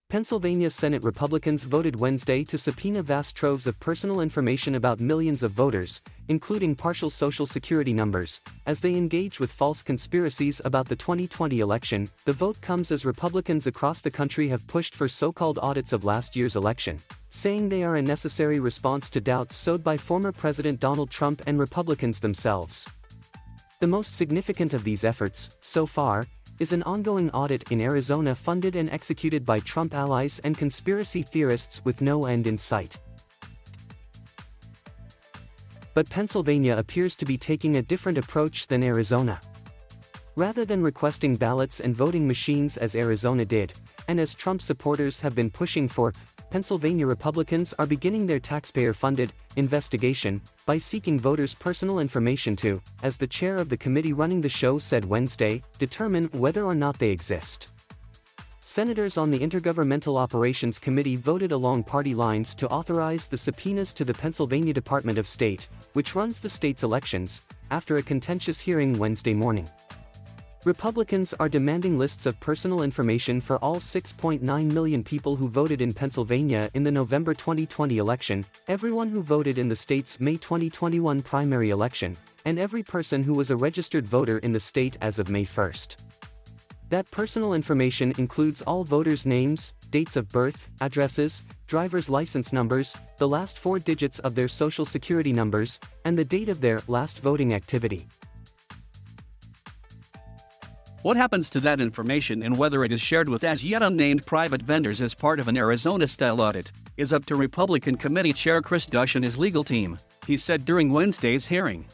Pennsylvania Senate Republicans voted Wednesday to subpoena vast troves of personal information about millions of voters, including partial Social Security numbers, as they engage with false conspiracies about the 2020 election. The vote comes as Republicans across the country have pushed for so-called audits of last year's election, saying they are a necessary response to doubts sowed by former President Donald Trump and Republicans themselves. The most significant of these efforts, so far, is an ongoing audit in Arizona funded and executed by Trump allies and conspiracy theorists with no end in sight. But Pennsylvania appears to be taking a different approach than Arizona. Rather than requesting ballots and voting machines as Arizona did, and as Trump supporters have been pushing for, Pennsylvania Republicans are beginning their taxpayer-funded investigation by seeking voters' personal information to, as the chair of the committee running the show said Wednesday, determine whether or not they exist. Senators on the Intergovernmental Operations Committee voted along party lines to authorize the subpoenas to the Pennsylvania Department of State, which runs the state's elections, after a contentious hearing Wednesday morning. Republicans are demanding lists of personal information for all 6.9 million people who voted in Pennsylvania in the November 2020 election, everyone who voted in the state's May 2021 primary election, and every person who was a registered voter in the state as of May 1. That personal information includes all voters' names, dates of birth, addresses, driver's license numbers, the last 4 digits of their Social Security numbers, and the date of their last voting activity. What happens to that information and whether it is shared with as yet unnamed private vendors as part of an Arizona-style audit is up to Republican Committee Chair Chris Dush and his legal team, he said during Wednesday's hearing.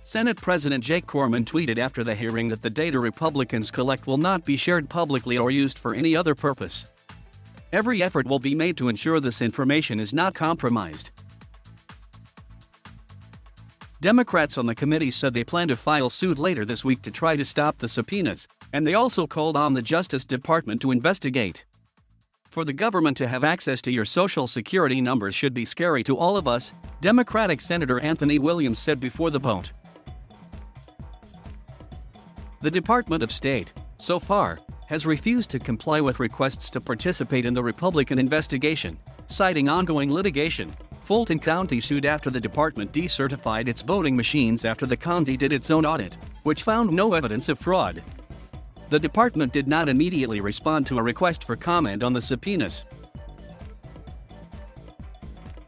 Senate President Jake Corman tweeted after the hearing that the data Republicans collect will not be shared publicly or used for any other purpose. Every effort will be made to ensure this information is not compromised. Democrats on the committee said they plan to file suit later this week to try to stop the subpoenas, and they also called on the Justice Department to investigate. For the government to have access to your Social Security numbers should be scary to all of us, Democratic Senator Anthony Williams said before the vote. The Department of State, so far, has refused to comply with requests to participate in the Republican investigation, citing ongoing litigation. Fulton County sued after the department decertified its voting machines after the county did its own audit, which found no evidence of fraud. The department did not immediately respond to a request for comment on the subpoenas.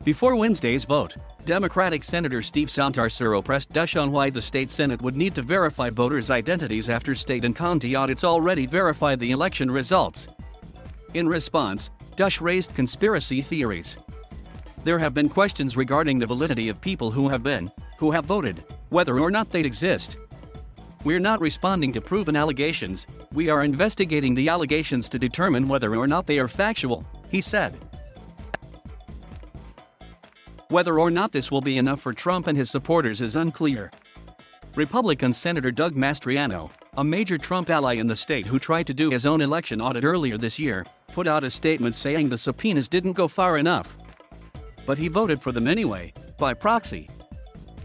Before Wednesday's vote, Democratic Senator Steve Santarsero pressed Dush on why the state Senate would need to verify voters' identities after state and county audits already verified the election results. In response, Dush raised conspiracy theories. There have been questions regarding the validity of people who have voted, whether or not they exist. We're not responding to proven allegations, we are investigating the allegations to determine whether or not they are factual, he said. Whether or not this will be enough for Trump and his supporters is unclear. Republican Senator Doug Mastriano, a major Trump ally in the state who tried to do his own election audit earlier this year, put out a statement saying the subpoenas didn't go far enough. But he voted for them anyway, by proxy.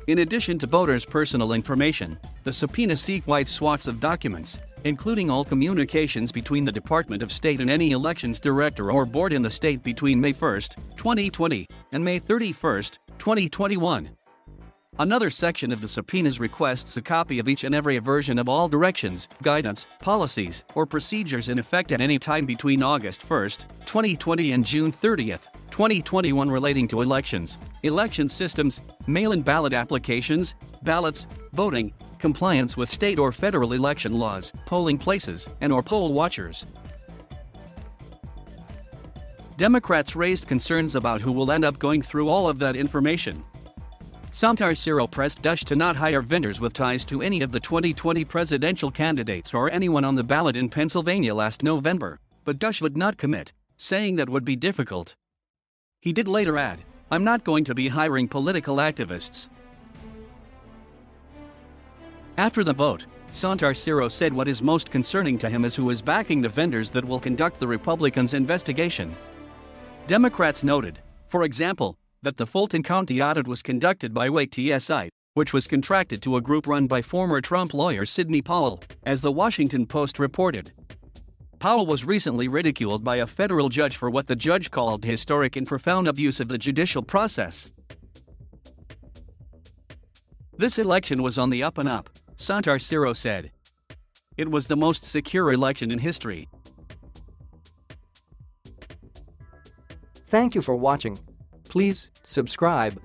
In addition to voters' personal information, the subpoenas seek wide swaths of documents, including all communications between the Department of State and any elections director or board in the state between May 1, 2020, and May 31, 2021. Another section of the subpoenas requests a copy of each and every version of all directions, guidance, policies, or procedures in effect at any time between August 1, 2020 and June 30, 2021 relating to elections, election systems, mail-in ballot applications, ballots, voting, compliance with state or federal election laws, polling places, and/or poll watchers. Democrats raised concerns about who will end up going through all of that information. Santarsero pressed Dush to not hire vendors with ties to any of the 2020 presidential candidates or anyone on the ballot in Pennsylvania last November, but Dush would not commit, saying that would be difficult. He did later add, "I'm not going to be hiring political activists." After the vote, Santarsero said what is most concerning to him is who is backing the vendors that will conduct the Republicans' investigation. Democrats noted, for example, that the Fulton County audit was conducted by Whet, which was contracted to a group run by former Trump lawyer Sidney Powell, as the Washington Post reported. Powell was recently ridiculed by a federal judge for what the judge called historic and profound abuse of the judicial process. This election was on the up and up, Santarcero said. It was the most secure election in history. Thank you for watching. Please subscribe.